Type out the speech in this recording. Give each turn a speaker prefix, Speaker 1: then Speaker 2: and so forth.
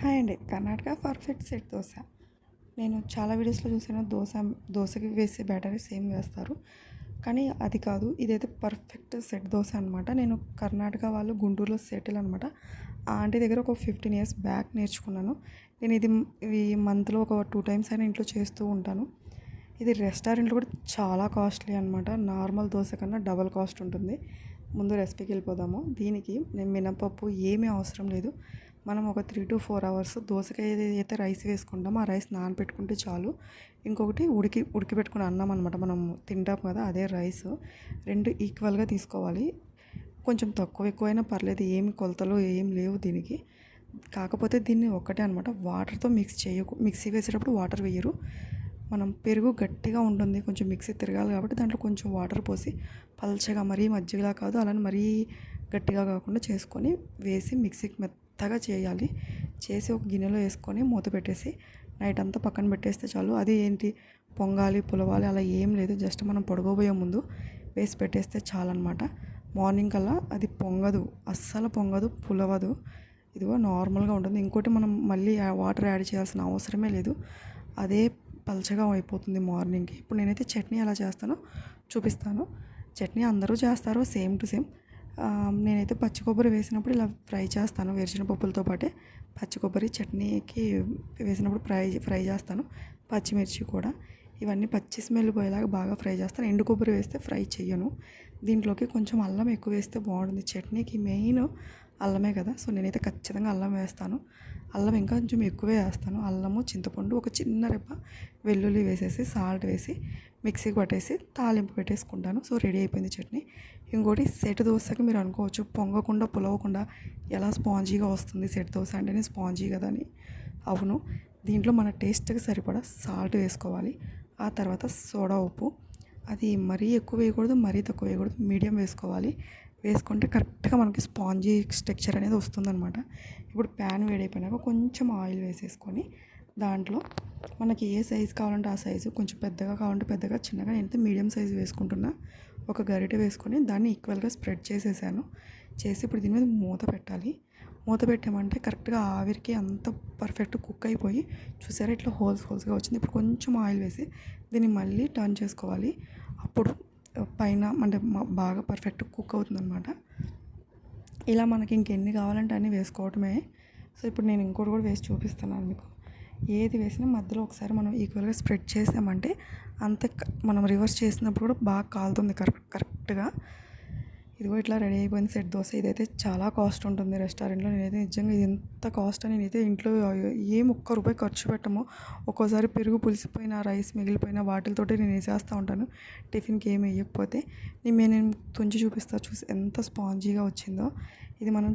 Speaker 1: Hi అండి. Karnataka perfect set dosa. నేను చాలా వీడియోస్‌లో చూసాను దోసకి వేసే బ్యాటరే సేమ్ వేస్తారు. కానీ అది కాదు. ఇదైతే పర్ఫెక్ట్ సెట్ దోస అనమాట. నేను కర్ణాటక వాళ్ళు గుంటూరులో సెటిల్ అనమాట. ఆ ఆంటీ దగ్గర ఒక 15 ఇయర్స్ బ్యాక్ నేర్చుకున్నాను. నేను ఇవి మంత్‌లో ఒక 2 టైమ్స్ అయినా ఇంట్లో చేస్తూ ఉంటాను. ఇది రెస్టారెంట్‌లో కూడా చాలా కాస్ట్‌లీ అనమాట. నార్మల్ దోస కన్నా డబల్ కాస్ట్ ఉంటుంది. ముందు రెసిపీకి వెళ్ళిపోదాము. దీనికి నేను మినపప్పు ఏమీ అవసరం లేదు. మనం ఒక 3-4 అవర్స్ దోసకాయ ఏదైతే రైస్ వేసుకుంటామో ఆ రైస్ నానబెట్టుకుంటే చాలు. ఇంకొకటి ఉడికిపెట్టుకున్న అన్నం అనమాట. మనం తింటాం కదా, అదే రైస్. 2 ఈక్వల్గా తీసుకోవాలి. కొంచెం తక్కువ ఎక్కువైనా పర్లేదు, ఏమి కొలతలు ఏం లేవు దీనికి. కాకపోతే దీన్ని ఒక్కటే అనమాట, వాటర్తో మిక్సీ వేసేటప్పుడు వాటర్ వేయరు. మనం పెరుగు గట్టిగా ఉంటుంది, కొంచెం మిక్సీ తిరగాలి కాబట్టి దాంట్లో కొంచెం వాటర్ పోసి పల్చగా, మరీ మజ్జిగలా కాదు అలానే మరీ గట్టిగా కాకుండా చేసుకొని వేసి మిక్సీకి మెత్తగా చేయాలి. చేసి ఒక గిన్నెలో వేసుకొని మూత పెట్టేసి నైట్ అంతా పక్కన పెట్టేస్తే చాలు. అది ఏంటి పొంగాలి పులవాలి అలా ఏం లేదు, జస్ట్ మనం పడుకోబోయే ముందు వేసి పెట్టేస్తే చాలన్నమాట. మార్నింగ్ కల్లా అది పొంగదు, అస్సలు పొంగదు, పులవదు. ఇదిగో నార్మల్గా ఉంటుంది. ఇంకోటి మనం మళ్ళీ వాటర్ యాడ్ చేయాల్సిన అవసరమే లేదు, అదే పల్చగా అయిపోతుంది మార్నింగ్కి. ఇప్పుడు నేనైతే చట్నీ ఎలా చేస్తానో చూపిస్తాను. చట్నీ అందరూ చేస్తారు సేమ్ టు సేమ్. నేనైతే పచ్చి కొబ్బరి వేసినప్పుడు ఇలా ఫ్రై చేస్తాను. వేరుశనగ పప్పులతో పాటే పచ్చి కొబ్బరి చట్నీకి వేసినప్పుడు ఫ్రై చేస్తాను. పచ్చిమిర్చి కూడా ఇవన్నీ పచ్చి స్మెల్ పోయేలాగా బాగా ఫ్రై చేస్తాను. ఎండు కొబ్బరి వేస్తే ఫ్రై చెయ్యను. దీంట్లోకి కొంచెం అల్లం ఎక్కువ వేస్తే బాగుంటుంది. చట్నీకి మెయిన్ అల్లమే కదా, సో నేనైతే ఖచ్చితంగా అల్లం వేస్తాను. అల్లం ఇంకా కొంచెం ఎక్కువే వేస్తాను. అల్లము, చింతపండు, ఒక చిన్న రెబ్బ వెల్లుల్లి వేసేసి సాల్ట్ వేసి మిక్సీకి పట్టేసి తాలింపు పెట్టేసుకుంటాను. సో రెడీ అయిపోయింది చట్నీ. ఇంకోటి సెట్ దోశకి మీరు అనుకోవచ్చు పొంగకుండా పులవకుండా ఎలా స్పాంజీగా వస్తుంది సెట్ దోశ అంటేనే స్పాంజీ కదా అని. అవును, దీంట్లో మన టేస్ట్కి సరిపడా సాల్ట్ వేసుకోవాలి. ఆ తర్వాత సోడా ఉప్పు, అది మరీ ఎక్కువ వేయకూడదు, మరీ తక్కువ వేయకూడదు, మీడియం వేసుకోవాలి. వేసుకుంటే కరెక్ట్గా మనకి స్పాంజీ టెక్స్చర్ అనేది వస్తుందన్నమాట. ఇప్పుడు ప్యాన్ వేడైపోయినాక కొంచెం ఆయిల్ వేసేసుకొని దాంట్లో మనకి ఏ సైజు కావాలంటే ఆ సైజు, కొంచెం పెద్దగా కావాలంటే పెద్దగా, చిన్నగా నేనైతే మీడియం సైజు వేసుకుంటున్నా. ఒక గరిటె వేసుకొని దాన్ని ఈక్వల్గా స్ప్రెడ్ చేసేసాను. చేసి ఇప్పుడు దీని మీద మూత పెట్టాలి. మూత పెట్టామంటే కరెక్ట్గా ఆవిరికి అంత పర్ఫెక్ట్ కుక్ అయిపోయి, చూసారా ఇట్లా హోల్స్గా వచ్చింది. ఇప్పుడు కొంచెం ఆయిల్ వేసి దీన్ని మళ్ళీ టర్న్ చేసుకోవాలి. అప్పుడు పైన అంటే బాగా పర్ఫెక్ట్ కుక్ అవుతుందన్నమాట. ఇలా మనకి ఇంకెన్ని కావాలంటే అన్నీ వేసుకోవటమే. సో ఇప్పుడు నేను ఇంకోటి కూడా వేసి చూపిస్తున్నాను మీకు. ఏది వేసినా మధ్యలో ఒకసారి మనం ఈక్వల్గా స్ప్రెడ్ చేసామంటే అంతే, మనం రివర్స్ చేసినప్పుడు కూడా బాగా కాలుతుంది కరెక్ట్గా. ఇదిగో ఇట్లా రెడీ అయిపోయింది సెట్ దోశ. ఇదైతే చాలా కాస్ట్ ఉంటుంది రెస్టారెంట్లో. నేనైతే నిజంగా ఇది ఎంత కాస్ట్ అని నేనైతే ఇంట్లో ఏం ఒక్క రూపాయి ఖర్చు పెట్టము. ఒక్కోసారి పెరుగు పులిసిపోయిన, రైస్ మిగిలిపోయిన వాటితోటి నేను వేసేస్తూ ఉంటాను టిఫిన్కి ఏమి వేయకపోతే. నేను తుంచి చూపిస్తా, చూసి ఎంత స్పాంజీగా వచ్చిందో. ఇది మనం